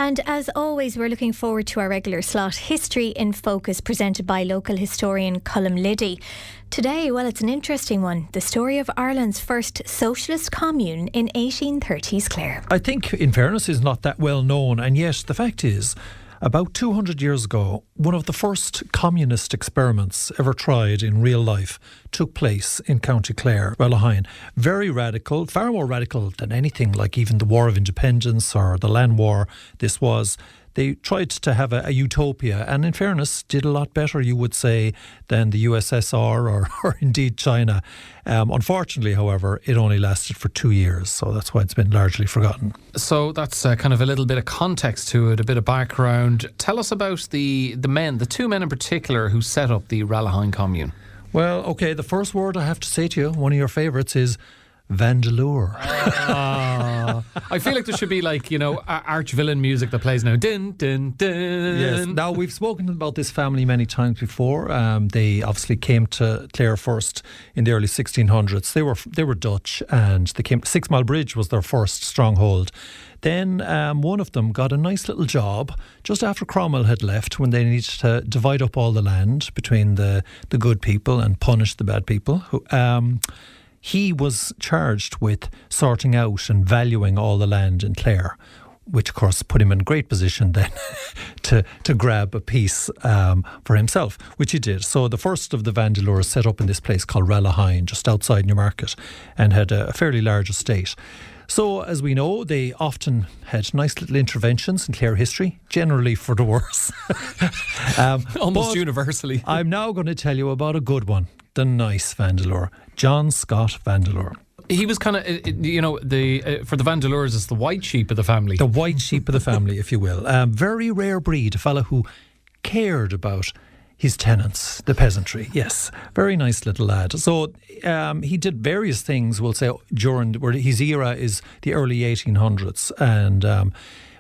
And as always, we're looking forward to our regular slot, History in Focus, presented by local historian Colm Liddy. Today, well, it's an interesting one. The story of Ireland's first socialist commune in 1830s, Clare. I think, in fairness, is not that well known, and yet the fact is, about 200 years ago, one of the first communist experiments ever tried in real life took place in County Clare, Ralahine. Very radical, far more radical than anything like even the War of Independence or the Land War. This was, they tried to have a utopia, and in fairness, did a lot better, you would say, than the USSR or indeed China. Unfortunately, however, it only lasted for 2 years, so that's why it's been largely forgotten. So that's kind of a little bit of context to it, a bit of background. Tell us about the two men in particular who set up the Ralahine Commune. Well, okay, the first word I have to say to you, one of your favourites, is Vandeleur. I feel like there should be arch villain music that plays now. Din, din, din. Yes. Now, we've spoken about this family many times before. They obviously came to Clare first in the early 1600s. They were Dutch, and they came. 6 Mile Bridge was their first stronghold. Then one of them got a nice little job just after Cromwell had left, when they needed to divide up all the land between the good people and punish the bad people. He was charged with sorting out and valuing all the land in Clare, which of course put him in great position then to grab a piece for himself, which he did. So the first of the Vandeleurs set up in this place called Ralahine, just outside Newmarket, and had a fairly large estate. So, as we know, they often had nice little interventions in Clare history, generally for the worse. Almost universally. I'm now going to tell you about a good one, the nice Vandeleur, John Scott Vandeleur. He was kind of, for the Vandeleurs, it's the white sheep of the family. The white sheep of the family, if you will. Very rare breed, a fella who cared about his tenants, the peasantry. Yes, very nice little lad. So he did various things, we'll say, during where his era is the early 1800s. And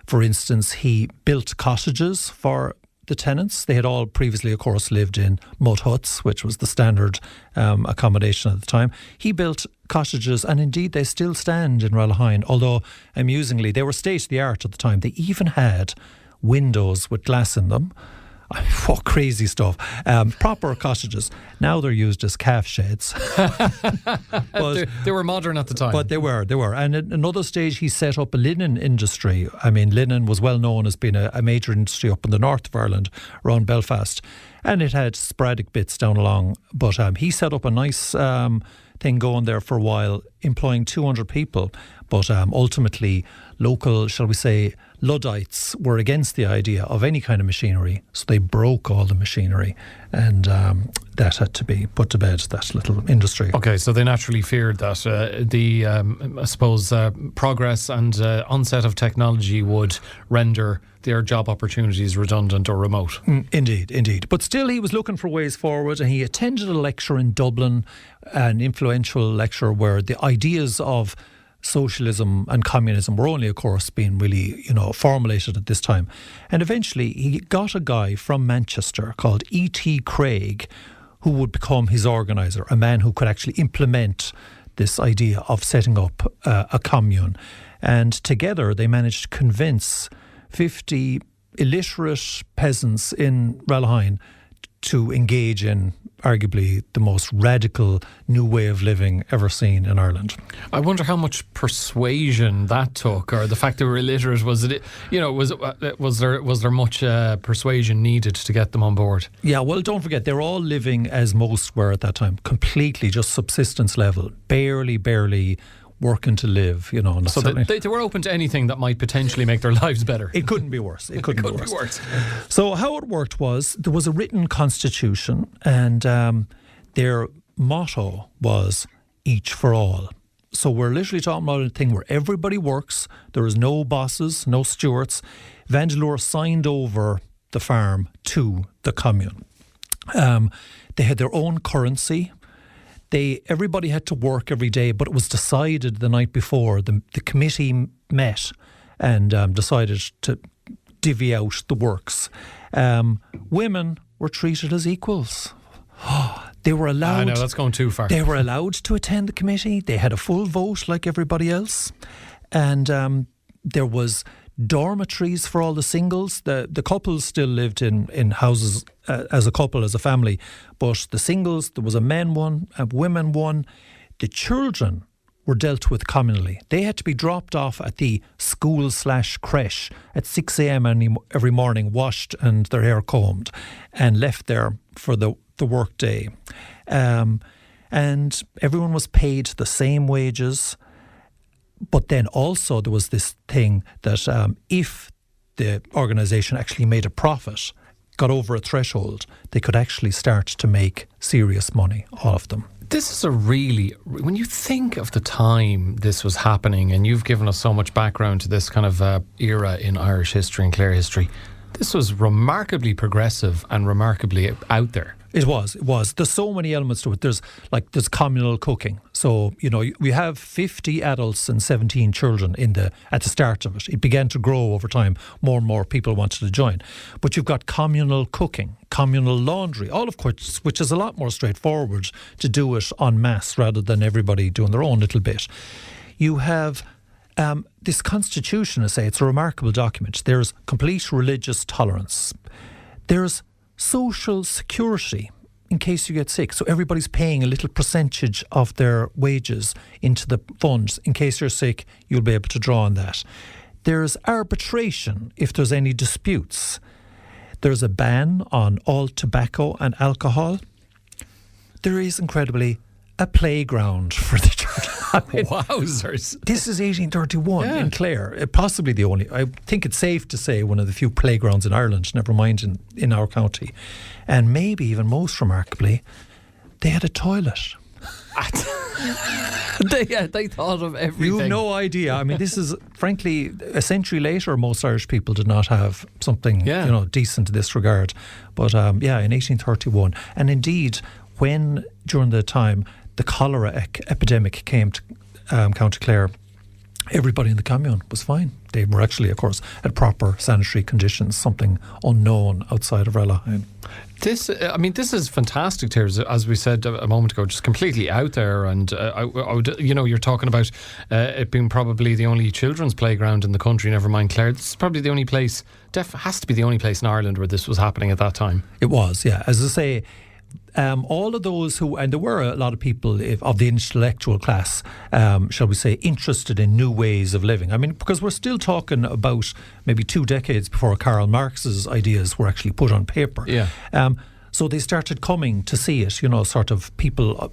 for instance, he built cottages for the tenants. They had all previously, of course, lived in mud huts, which was the standard accommodation at the time. He built cottages, and indeed they still stand in Ralahine, although amusingly they were state of the art at the time. They even had windows with glass in them. Oh, crazy stuff. Proper cottages. Now they're used as calf sheds. But they were modern at the time. But they were. And at another stage, he set up a linen industry. I mean, linen was well known as being a major industry up in the north of Ireland, around Belfast. And it had sporadic bits down along. But he set up a nice thing going there for a while, employing 200 people. But ultimately, local, shall we say, Luddites were against the idea of any kind of machinery, so they broke all the machinery, and that had to be put to bed, that little industry. Okay, so they naturally feared that progress and onset of technology would render their job opportunities redundant or remote. Indeed. But still, he was looking for ways forward, and he attended a lecture in Dublin, an influential lecture where the ideas of socialism and communism were only, of course, being really, formulated at this time. And eventually he got a guy from Manchester called E.T. Craig, who would become his organiser, a man who could actually implement this idea of setting up a commune. And together they managed to convince 50 illiterate peasants in Ralahine to engage in arguably the most radical new way of living ever seen in Ireland. I wonder how much persuasion that took, or the fact they were illiterate. Was there much persuasion needed to get them on board? Yeah, well, don't forget, they're all living, as most were at that time, completely just subsistence level, barely working to live, So they were open to anything that might potentially make their lives better. It couldn't be worse. It couldn't be worse. So how it worked was, there was a written constitution, and their motto was each for all. So we're literally talking about a thing where everybody works. There is no bosses, no stewards. Vandeleur signed over the farm to the commune. They had their own currency. Everybody had to work every day, but it was decided the night before. The committee met and decided to divvy out the works. Women were treated as equals. They were allowed. I know, that's going too far. They were allowed to attend the committee. They had a full vote like everybody else. And there was dormitories for all the singles. The couples still lived in houses as a couple, as a family, but the singles, there was a men one, a women one. The children were dealt with communally. They had to be dropped off at the school/creche at 6 a.m. every morning, washed and their hair combed, and left there for the work day. And everyone was paid the same wages. But then also there was this thing that if the organisation actually made a profit, got over a threshold, they could actually start to make serious money, all of them. This is when you think of the time this was happening, and you've given us so much background to this kind of era in Irish history and Clare history, this was remarkably progressive and remarkably out there. It was. There's so many elements to it. There's communal cooking. So, we have 50 adults and 17 children at the start of it. It began to grow over time. More and more people wanted to join. But you've got communal cooking, communal laundry, all of which is a lot more straightforward to do it en masse rather than everybody doing their own little bit. You have this constitution, I say, it's a remarkable document. There's complete religious tolerance. There's social security in case you get sick. So everybody's paying a little percentage of their wages into the funds. In case you're sick, you'll be able to draw on that. There's arbitration if there's any disputes. There's a ban on all tobacco and alcohol. There is, incredibly, a playground for the children. Wowzers. This is 1831 in Clare. Possibly the only, I think it's safe to say, one of the few playgrounds in Ireland, never mind in our county. And maybe even most remarkably, they had a toilet. They thought of everything. You've no idea. I mean, this is, frankly, a century later, most Irish people did not have something decent in this regard. But in 1831. And indeed, when, during the time, the cholera epidemic came to County Clare, everybody in the commune was fine. They were actually, of course, at proper sanitary conditions, something unknown outside of Ralahine. This is fantastic, Tears, as we said a moment ago, just completely out there. And you're talking about it being probably the only children's playground in the country, never mind Clare. This is probably the only place, has to be the only place in Ireland where this was happening at that time. It was, yeah. As I say, all of those and there were a lot of people of the intellectual class, shall we say, interested in new ways of living. I mean, because we're still talking about maybe 2 decades before Karl Marx's ideas were actually put on paper. Yeah. So they started coming to see it, sort of people,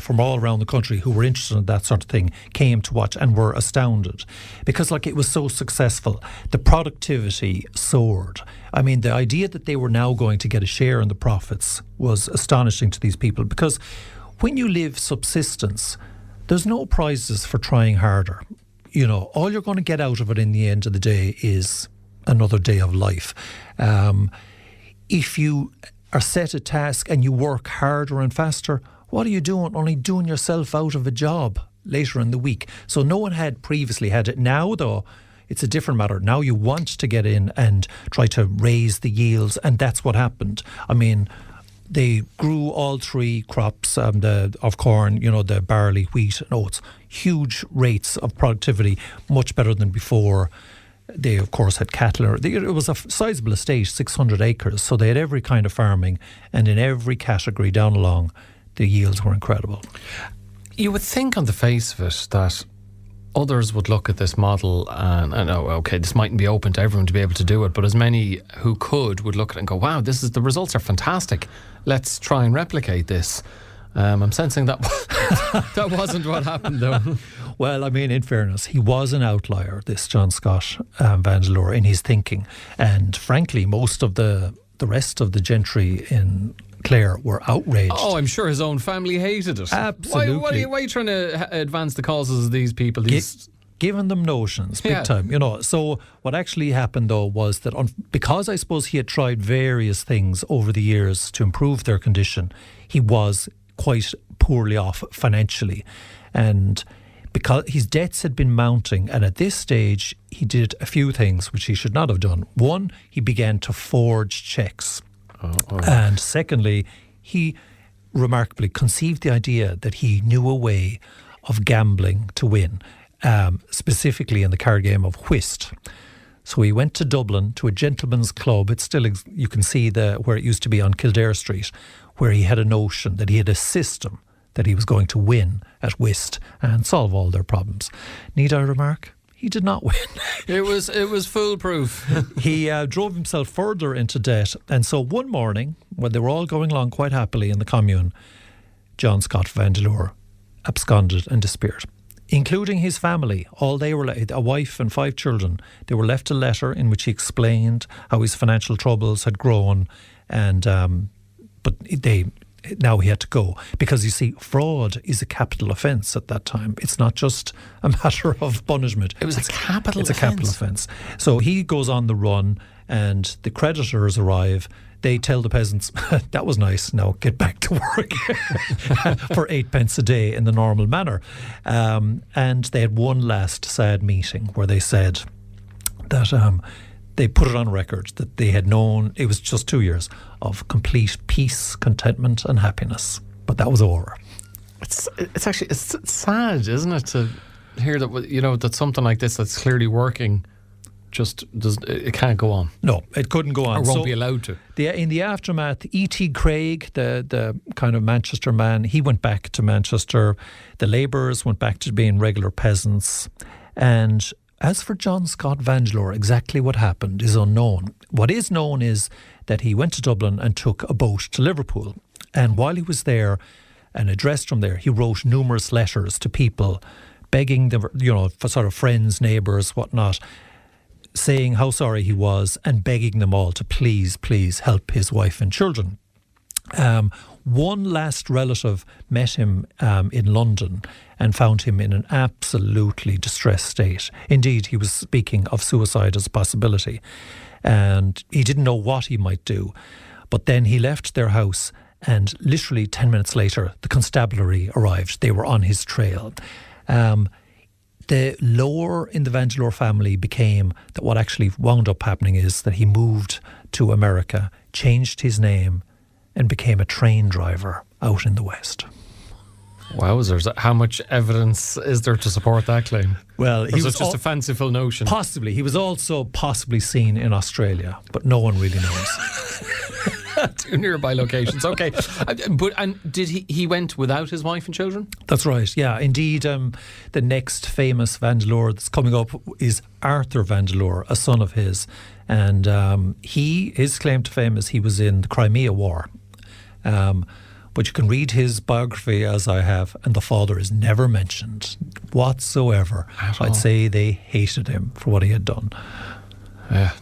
from all around the country who were interested in that sort of thing came to watch and were astounded because, it was so successful. The productivity soared. I mean, the idea that they were now going to get a share in the profits was astonishing to these people because when you live subsistence, there's no prizes for trying harder. All you're going to get out of it in the end of the day is another day of life. If you are set a task and you work harder and faster, what are you doing? Only doing yourself out of a job later in the week. So no one had previously had it. Now, though, it's a different matter. Now you want to get in and try to raise the yields, and that's what happened. I mean, they grew all 3 crops of corn, the barley, wheat and oats. Huge rates of productivity, much better than before. They, of course, had cattle. It was a sizable estate, 600 acres. So they had every kind of farming. And in every category down along, the yields were incredible. You would think on the face of it that others would look at this model and okay, this mightn't be open to everyone to be able to do it, but as many who could would look at it and go, wow, the results are fantastic. Let's try and replicate this. I'm sensing that that wasn't what happened, though. Well, I mean, in fairness, he was an outlier, this John Scott Vandeleur, in his thinking. And frankly, most of the rest of the gentry in Clare were outraged. Oh, I'm sure his own family hated it. Absolutely. Why are you trying to advance the causes of these people? Giving them notions, big time, So what actually happened, though, was that because I suppose he had tried various things over the years to improve their condition, he was quite poorly off financially. And because his debts had been mounting, and at this stage, he did a few things which he should not have done. One, he began to forge cheques. And secondly, he remarkably conceived the idea that he knew a way of gambling to win, specifically in the card game of whist. So he went to Dublin to a gentleman's club. It's still, you can see where it used to be on Kildare Street, where he had a notion that he had a system that he was going to win at whist and solve all their problems. Need I remark? He did not win. It was foolproof. He drove himself further into debt. And so one morning, when they were all going along quite happily in the commune, John Scott Vandeleur absconded and disappeared, including his family. All they were, a wife and 5 children, they were left a letter in which he explained how his financial troubles had grown, and but now he had to go, because you see, fraud is a capital offence at that time. It's not just a matter of punishment. It's a capital offence. So he goes on the run, and the creditors arrive. They tell the peasants, that was nice, now get back to work for 8 pence a day in the normal manner. And they had one last sad meeting where they said that they put it on record that they had known it was just 2 years of complete peace, contentment and happiness. But that was over. It's sad, isn't it, to hear that, you know, that something like this that's clearly working it can't go on. No, it couldn't go on. Or won't be allowed to. In the aftermath, E.T. Craig, the kind of Manchester man, he went back to Manchester. The labourers went back to being regular peasants. And as for John Scott Vandeleur, exactly what happened is unknown. What is known is that he went to Dublin and took a boat to Liverpool. And while he was there and addressed from there, he wrote numerous letters to people, begging them, you know, for sort of friends, neighbours, whatnot, saying how sorry he was and begging them all to please help his wife and children. One last relative met him in London and found him in an absolutely distressed state. Indeed, he was speaking of suicide as a possibility, and he didn't know what he might do. But then he left their house, and literally 10 minutes later, the constabulary arrived. They were on his trail. The lore in the Vandeleur family became that what actually wound up happening is that he moved to America, changed his name, and became a train driver out in the West. Wowzers. How much evidence is there to support that claim? Well, he was just a fanciful notion. Possibly. He was also possibly seen in Australia, but no one really knows. 2 nearby locations. Okay. And did he went without his wife and children? That's right. Yeah, indeed. The next famous Vandeleur that's coming up is Arthur Vandeleur, a son of his. And his claim to fame is he was in the Crimea War. But you can read his biography, as I have, and the father is never mentioned whatsoever. I'd say they hated him for what he had done.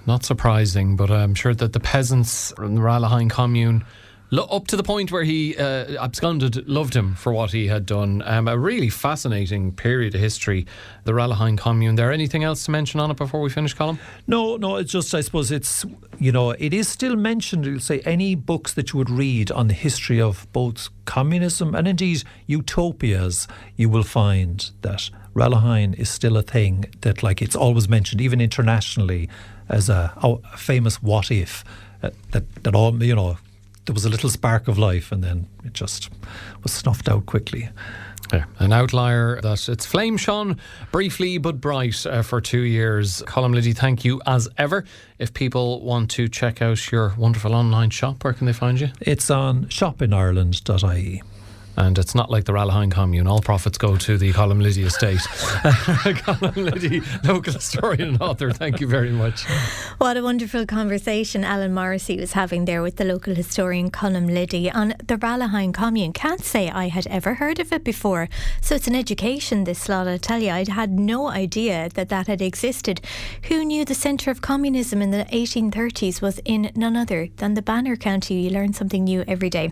Not surprising, but I'm sure that the peasants in the Ralahine Commune, up to the point where he absconded, loved him for what he had done. A really fascinating period of history, the Ralahine Commune. There anything else to mention on it before we finish, Colm? No, it's just, I suppose it's, you know, it is still mentioned. You'll say any books that you would read on the history of both communism and indeed utopias, you will find that Ralahine is still a thing that, like, it's always mentioned, even internationally, as a famous what if, that all, you know, there was a little spark of life and then it just was snuffed out quickly. Yeah, an outlier that it's flame shone briefly but bright for 2 years. Colm, Liddy, thank you as ever. If people want to check out your wonderful online shop, where can they find you? It's on shopinireland.ie. And it's not like the Ralahine Commune. All profits go to the Colm Liddy estate. Colm Liddy, local historian and author, thank you very much. What a wonderful conversation Alan Morrissey was having there with the local historian Colm Liddy on the Ralahine Commune. Can't say I had ever heard of it before. So it's an education, this lot, I tell you. I'd had no idea that had existed. Who knew the centre of communism in the 1830s was in none other than the Banner County? You learn something new every day.